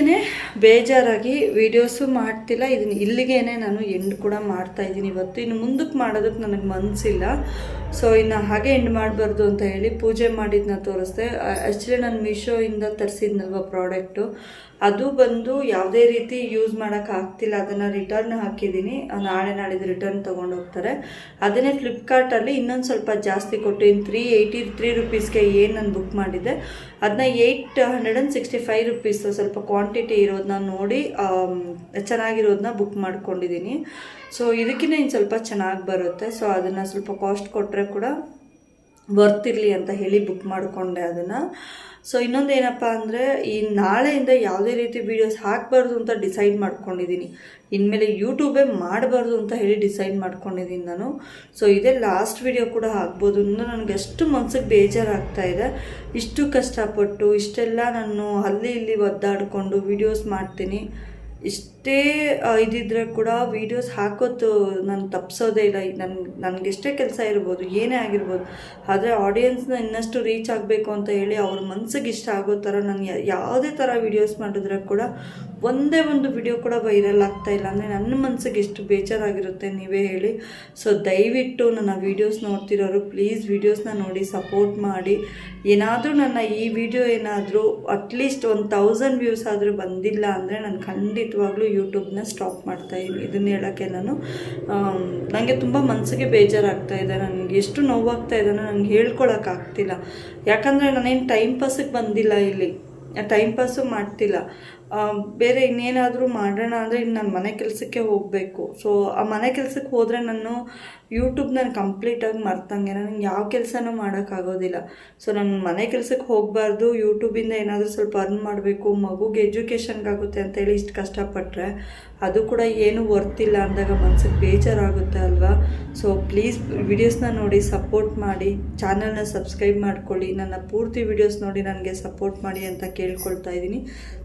ಬೇಜಾರಾಗಿ ವೀಡಿಯೋಸು ಮಾಡ್ತಿಲ್ಲ. ಇಲ್ಲಿಗೇ ನಾನು ಎಂಡ್ ಕೂಡ ಮಾಡ್ತಾಯಿದ್ದೀನಿ ಇವತ್ತು. ಇನ್ನು ಮುಂದಕ್ಕೆ ಮಾಡೋದಕ್ಕೆ ನನಗೆ ಮನಸ್ಸಿಲ್ಲ. ಸೊ ಇನ್ನು ಹಾಗೆ ಎಂಡ್ ಮಾಡಬಾರ್ದು ಅಂತ ಹೇಳಿ ಪೂಜೆ ಮಾಡಿದ್ದನ್ನ ತೋರಿಸ್ದೆ. ಆ್ಯಕ್ಚುಲಿ ನಾನು ಮೀಶೋಯಿಂದ ತರಿಸಿದ್ನಲ್ವ ಪ್ರಾಡಕ್ಟು, ಅದು ಬಂದು ಯಾವುದೇ ರೀತಿ ಯೂಸ್ ಮಾಡೋಕ್ಕಾಗ್ತಿಲ್ಲ. ಅದನ್ನು ರಿಟರ್ನ್ ಹಾಕಿದ್ದೀನಿ. ನಾಡಿದ್ದು ರಿಟರ್ನ್ ತೊಗೊಂಡು ಹೋಗ್ತಾರೆ. ಅದನ್ನೇ ಫ್ಲಿಪ್ಕಾರ್ಟಲ್ಲಿ ಇನ್ನೊಂದು ಸ್ವಲ್ಪ ಜಾಸ್ತಿ ಕೊಟ್ಟು ಇನ್ನು 383 ರುಪೀಸ್ಗೆ ಏನು ನಾನು ಬುಕ್ ಮಾಡಿದ್ದೆ ಅದನ್ನ 865 ರುಪೀಸು ಸ್ವಲ್ಪ ಕ್ವಾಂಟಿಟಿ ಇರೋದನ್ನ ನೋಡಿ ಚೆನ್ನಾಗಿರೋದನ್ನ ಬುಕ್ ಮಾಡ್ಕೊಂಡಿದ್ದೀನಿ. ಸೊ ಇದಕ್ಕಿಂತ ಇನ್ನು ಸ್ವಲ್ಪ ಚೆನ್ನಾಗಿ ಬರುತ್ತೆ. ಸೊ ಅದನ್ನು ಸ್ವಲ್ಪ ಕಾಸ್ಟ್ ಕೊಟ್ಟರೆ ಕೂಡ ಬರ್ತಿರಲಿ ಅಂತ ಹೇಳಿ ಬುಕ್ ಮಾಡಿಕೊಂಡೆ ಅದನ್ನು. ಸೊ ಇನ್ನೊಂದು ಏನಪ್ಪ ಅಂದರೆ ಈ ನಾಳೆಯಿಂದ ಯಾವುದೇ ರೀತಿ ವೀಡಿಯೋಸ್ ಹಾಕಬಾರ್ದು ಅಂತ ಡಿಸೈಡ್ ಮಾಡ್ಕೊಂಡಿದ್ದೀನಿ. ಇನ್ಮೇಲೆ ಯೂಟ್ಯೂಬೇ ಮಾಡಬಾರ್ದು ಅಂತ ಹೇಳಿ ಡಿಸೈಡ್ ಮಾಡ್ಕೊಂಡಿದ್ದೀನಿ ನಾನು. ಸೊ ಇದೇ ಲಾಸ್ಟ್ ವಿಡಿಯೋ ಕೂಡ ಆಗ್ಬೋದು. ಇನ್ನು ನನಗೆ ಅಷ್ಟು ಮನಸ್ಸಿಗೆ ಬೇಜಾರಾಗ್ತಾ ಇದೆ. ಇಷ್ಟು ಕಷ್ಟಪಟ್ಟು ಇಷ್ಟೆಲ್ಲ ನಾನು ಅಲ್ಲಿ ಇಲ್ಲಿ ಒದ್ದಾಡಿಕೊಂಡು ವೀಡಿಯೋಸ್ ಮಾಡ್ತೀನಿ. ಇಷ್ಟೇ ಇದಿದ್ರೆ ಕೂಡ ವೀಡಿಯೋಸ್ ಹಾಕೋದು ನಾನು ತಪ್ಪಿಸೋದೇ ಇಲ್ಲ. ನನಗೆಷ್ಟೇ ಕೆಲಸ ಇರ್ಬೋದು, ಏನೇ ಆಗಿರ್ಬೋದು, ಆದರೆ ಆಡಿಯನ್ಸ್ನ ಇನ್ನಷ್ಟು ರೀಚ್ ಆಗಬೇಕು ಅಂತ ಹೇಳಿ ಅವ್ರ ಮನಸ್ಸಿಗೆ ಇಷ್ಟ ಆಗೋ ಥರ ನಾನು ಯಾವುದೇ ಥರ ವೀಡಿಯೋಸ್ ಮಾಡಿದ್ರೆ ಕೂಡ ಒಂದೇ ಒಂದು ವಿಡಿಯೋ ಕೂಡ ವೈರಲ್ ಆಗ್ತಾಯಿಲ್ಲ ಅಂದರೆ ನನ್ನ ಮನಸ್ಸಿಗೆ ಎಷ್ಟು ಬೇಜಾರಾಗಿರುತ್ತೆ ನೀವೇ ಹೇಳಿ. ಸೊ ದಯವಿಟ್ಟು ನನ್ನ ವೀಡಿಯೋಸ್ ನೋಡ್ತಿರೋರು ಪ್ಲೀಸ್ ವೀಡಿಯೋಸ್ನ ನೋಡಿ ಸಪೋರ್ಟ್ ಮಾಡಿ. ಏನಾದರೂ ನನ್ನ ಈ ವಿಡಿಯೋ ಏನಾದರೂ ಅಟ್ಲೀಸ್ಟ್ 1000 ವ್ಯೂಸ್ ಆದರೂ ಬಂದಿಲ್ಲ ಅಂದರೆ ನಾನು ಖಂಡಿತವಾಗ್ಲೂ ಯೂಟ್ಯೂಬ್ನ ಸ್ಟಾಪ್ ಮಾಡ್ತಾಯಿದ್ದೀನಿ. ಇದನ್ನು ಹೇಳೋಕ್ಕೆ ನನಗೆ ತುಂಬ ಮನಸ್ಸಿಗೆ ಬೇಜಾರಾಗ್ತಾ ಇದೆ. ನನಗೆ ಎಷ್ಟು ನೋವಾಗ್ತಾ ಇದೆ ನನಗೆ ಹೇಳ್ಕೊಳಕ್ಕಾಗ್ತಿಲ್ಲ. ಯಾಕಂದರೆ ನಾನೇನು ಟೈಮ್ ಪಾಸಿಗೆ ಬಂದಿಲ್ಲ, ಇಲ್ಲಿ ಟೈಮ್ ಪಾಸು ಮಾಡ್ತಿಲ್ಲ. ಬೇರೆ ಇನ್ನೇನಾದರೂ ಮಾಡೋಣ ಅಂದರೆ ಇನ್ನು ನಾನು ಮನೆ ಕೆಲಸಕ್ಕೆ ಹೋಗಬೇಕು. ಸೊ ಆ ಮನೆ ಕೆಲಸಕ್ಕೆ ಹೋದರೆ ನಾನು ಯೂಟ್ಯೂಬ್ನ ಕಂಪ್ಲೀಟಾಗಿ ಮರ್ತಂಗೆ, ನನಗೆ ಯಾವ ಕೆಲಸನೂ ಮಾಡೋಕ್ಕಾಗೋದಿಲ್ಲ. ಸೊ ನಾನು ಮನೆ ಕೆಲಸಕ್ಕೆ ಹೋಗಬಾರ್ದು, ಯೂಟ್ಯೂಬಿಂದ ಏನಾದರೂ ಸ್ವಲ್ಪ ಅರ್ನ್ ಮಾಡಬೇಕು, ಮಗುಗೆ ಎಜುಕೇಷನ್ಗಾಗುತ್ತೆ ಅಂತೇಳಿ ಇಷ್ಟು ಕಷ್ಟಪಟ್ಟರೆ ಅದು ಕೂಡ ಏನೂ ವರ್ತಿಲ್ಲ ಅಂದಾಗ ಮನಸ್ಸಿಗೆ ಬೇಜಾರಾಗುತ್ತೆ ಅಲ್ವಾ. ಸೊ ಪ್ಲೀಸ್ ವಿಡಿಯೋಸ್ನ ನೋಡಿ ಸಪೋರ್ಟ್ ಮಾಡಿ, ಚಾನಲ್ನ ಸಬ್ಸ್ಕ್ರೈಬ್ ಮಾಡ್ಕೊಳ್ಳಿ, ನನ್ನ ಪೂರ್ತಿ ವಿಡಿಯೋಸ್ ನೋಡಿ ನನಗೆ ಸಪೋರ್ಟ್ ಮಾಡಿ ಅಂತ ಕೇಳ್ಕೊಳ್ತಾ ಇದ್ದೀನಿ.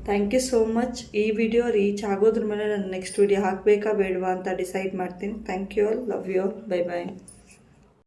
Thank you so much. ಈ ವಿಡಿಯೋ ರೀಚ್ ಆಗೋದ್ರ ಮೇಲೆ ನಾನು ನೆಕ್ಸ್ಟ್ ವಿಡಿಯೋ ಹಾಕಬೇಕಾ ಬೇಡವಾ ಅಂತ ಡಿಸೈಡ್ ಮಾಡ್ತೀನಿ. Thank you all, love you all, bye bye.